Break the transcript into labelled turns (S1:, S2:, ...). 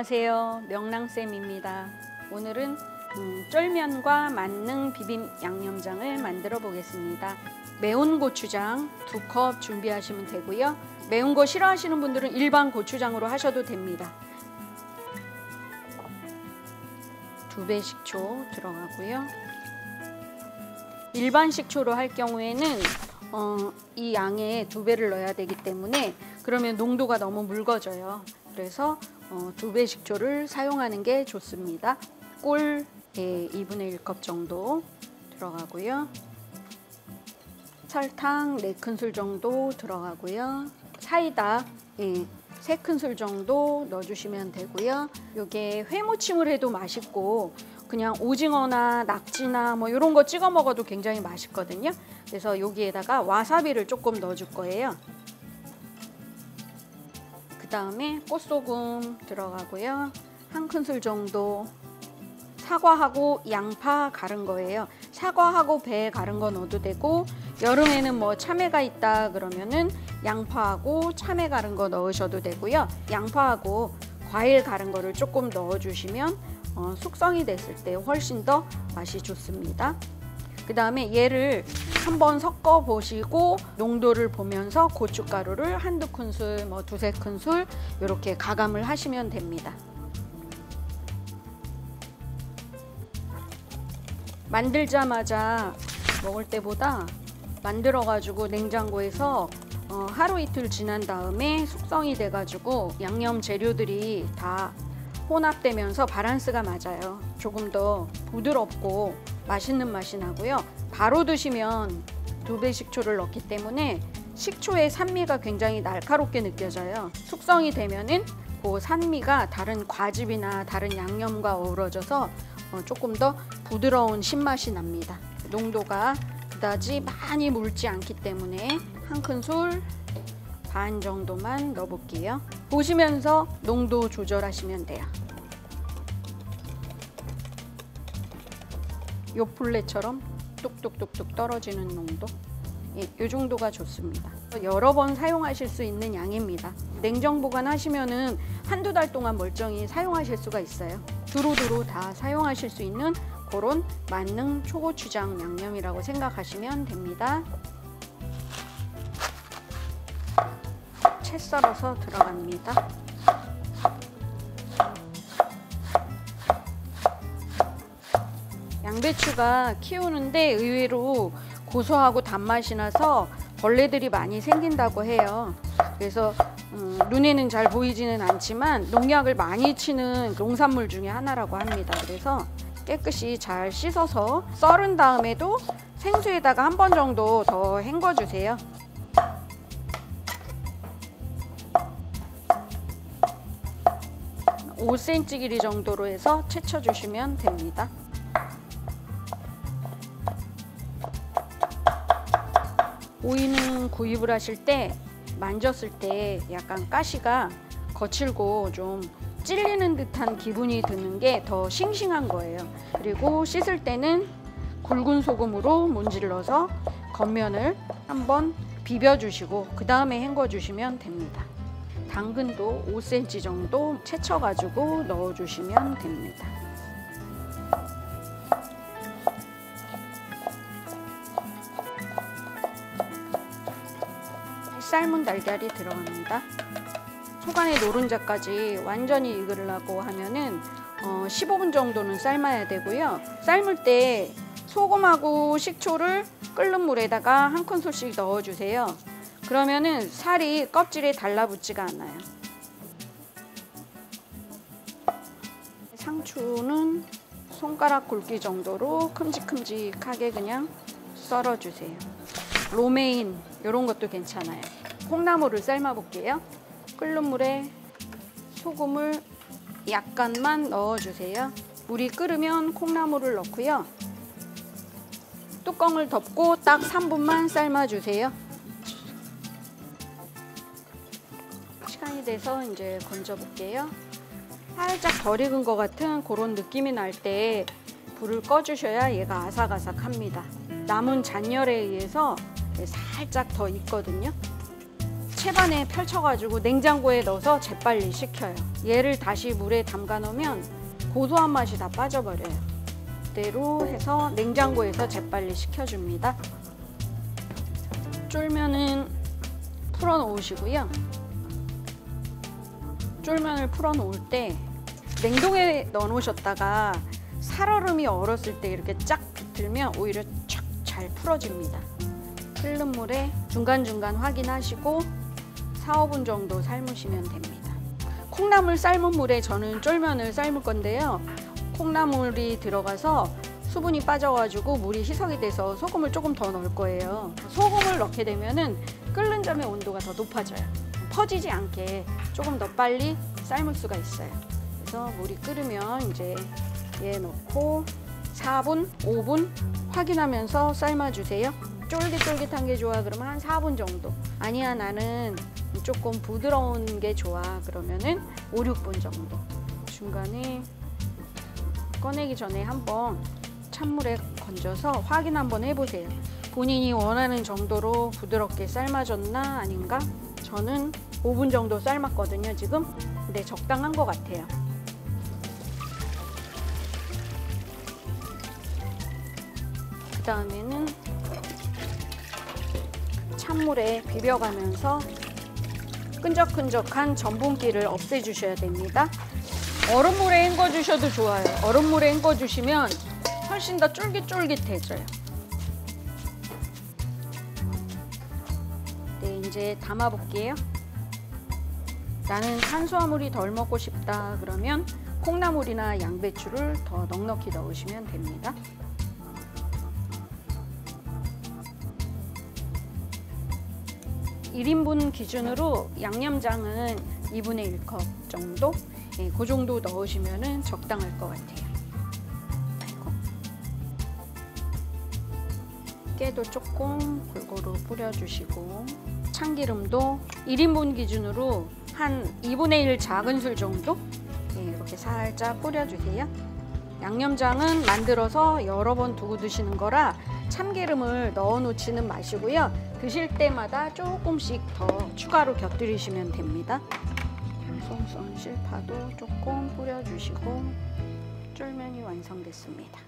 S1: 안녕하세요. 명랑쌤입니다. 오늘은 쫄면과 만능 비빔 양념장을 만들어 보겠습니다. 매운 고추장 2컵 준비하시면 되고요. 매운 거 싫어하시는 분들은 일반 고추장으로 하셔도 됩니다. 2배 식초 들어가고요. 일반 식초로 할 경우에는 이 양에 2배를 넣어야 되기 때문에 그러면 농도가 너무 묽어져요. 그래서 2배 식초를 사용하는 게 좋습니다. 꿀 2분의 1컵 정도 들어가고요. 설탕 4큰술 정도 들어가고요. 사이다 3큰술 정도 넣어주시면 되고요. 이게 회무침을 해도 맛있고 그냥 오징어나 낙지나 뭐 이런 거 찍어 먹어도 굉장히 맛있거든요. 그래서 여기에다가 와사비를 조금 넣어줄 거예요. 그 다음에 꽃소금 들어가고요. 1큰술 정도. 사과하고 양파 갈은 거예요. 사과하고 배 갈은 거 넣어도 되고, 여름에는 뭐 참외가 있다 그러면은 양파하고 참외 갈은 거 넣으셔도 되고요. 양파하고 과일 갈은 거를 조금 넣어주시면 숙성이 됐을 때 훨씬 더 맛이 좋습니다. 그 다음에 얘를 한번 섞어 보시고 농도를 보면서 고춧가루를 1~2큰술, 뭐 2~3큰술 이렇게 가감을 하시면 됩니다. 만들자마자 먹을 때보다 만들어 가지고 냉장고에서 하루 이틀 지난 다음에 숙성이 돼 가지고 양념 재료들이 다 혼합되면서 밸런스가 맞아요. 조금 더 부드럽고 맛있는 맛이 나고요. 바로 드시면 2배 식초를 넣기 때문에 식초의 산미가 굉장히 날카롭게 느껴져요. 숙성이 되면은 그 산미가 다른 과즙이나 다른 양념과 어우러져서 조금 더 부드러운 신맛이 납니다. 농도가 그다지 많이 묽지 않기 때문에 1큰술 반 정도만 넣어볼게요. 보시면서 농도 조절하시면 돼요. 요 플레처럼 뚝뚝뚝뚝 떨어지는 농도, 이 정도가 좋습니다. 여러 번 사용하실 수 있는 양입니다. 냉정 보관하시면은 1~2달 동안 멀쩡히 사용하실 수가 있어요. 두루두루 다 사용하실 수 있는 그런 만능 초고추장 양념이라고 생각하시면 됩니다. 채 썰어서 들어갑니다. 양배추가 키우는데 의외로 고소하고 단맛이 나서 벌레들이 많이 생긴다고 해요. 그래서 눈에는 잘 보이지는 않지만 농약을 많이 치는 농산물 중에 하나라고 합니다. 그래서 깨끗이 잘 씻어서 썰은 다음에도 생수에다가 1번 정도 더 헹궈 주세요. (5cm) 길이 정도로 해서 채쳐 주시면 됩니다. 오이는 구입을 하실 때 만졌을 때 약간 가시가 거칠고 좀 찔리는 듯한 기분이 드는 게 더 싱싱한 거예요. 그리고 씻을 때는 굵은 소금으로 문질러서 겉면을 한번 비벼주시고 그 다음에 헹궈 주시면 됩니다. 당근도 5cm 정도 채쳐 가지고 넣어 주시면 됩니다. 삶은 달걀이 들어갑니다. 속안의 노른자까지 완전히 익으려고 하면은 15분 정도는 삶아야 되고요. 삶을 때 소금하고 식초를 끓는 물에다가 1큰술씩 넣어주세요. 그러면은 살이 껍질에 달라붙지가 않아요. 상추는 손가락 굵기 정도로 큼직큼직하게 그냥 썰어주세요. 로메인 이런 것도 괜찮아요. 콩나물을 삶아 볼게요. 끓는 물에 소금을 약간만 넣어주세요. 물이 끓으면 콩나물을 넣고요. 뚜껑을 덮고 딱 3분만 삶아주세요. 시간이 돼서 이제 건져 볼게요. 살짝 덜 익은 것 같은 그런 느낌이 날 때 불을 꺼주셔야 얘가 아삭아삭합니다. 남은 잔열에 의해서 살짝 더 익거든요. 채반에 펼쳐가지고 냉장고에 넣어서 재빨리 식혀요. 얘를 다시 물에 담가 놓으면 고소한 맛이 다 빠져버려요. 그대로 해서 냉장고에서 재빨리 식혀줍니다. 쫄면은 풀어 놓으시고요. 쫄면을 풀어 놓을 때 냉동에 넣어 놓으셨다가 살얼음이 얼었을 때 이렇게 쫙 비틀면 오히려 쫙 잘 풀어집니다. 끓는 물에 중간중간 확인하시고 4, 5분 정도 삶으시면 됩니다. 콩나물 삶은 물에 저는 쫄면을 삶을 건데요. 콩나물이 들어가서 수분이 빠져가지고 물이 희석이 돼서 소금을 조금 더 넣을 거예요. 소금을 넣게 되면은 끓는 점의 온도가 더 높아져요. 퍼지지 않게 조금 더 빨리 삶을 수가 있어요. 그래서 물이 끓으면 이제 얘 넣고 4분, 5분 확인하면서 삶아주세요. 쫄깃쫄깃한 게 좋아 그러면 한 4분 정도. 아니야 나는 조금 부드러운 게 좋아 그러면은 5, 6분 정도. 중간에 꺼내기 전에 한번 찬물에 건져서 확인 한번 해보세요. 본인이 원하는 정도로 부드럽게 삶아졌나 아닌가? 저는 5분 정도 삶았거든요 지금. 근데 적당한 것 같아요. 그 다음에는 찬물에 비벼가면서 끈적끈적한 전분기를 없애주셔야 됩니다. 얼음물에 헹궈 주셔도 좋아요. 얼음물에 헹궈 주시면 훨씬 더 쫄깃쫄깃해져요. 네, 이제 담아 볼게요. 나는 탄수화물이 덜 먹고 싶다 그러면 콩나물이나 양배추를 더 넉넉히 넣으시면 됩니다. (1인분) 기준으로 양념장은 2분의 1컵 정도? 네, 그 정도 넣으시면 적당할 것 같아요. 깨도 조금 골고루 뿌려주시고 참기름도 1인분 기준으로 한 2분의 1 작은 술 정도? 네, 이렇게 살짝 뿌려주세요. 양념장은 만들어서 여러 번 두고 드시는 거라 참기름을 넣어 놓지는 마시고요. 드실 때마다 조금씩 더 추가로 곁들이시면 됩니다. 송송 실파도 조금 뿌려주시고 쫄면이 완성됐습니다.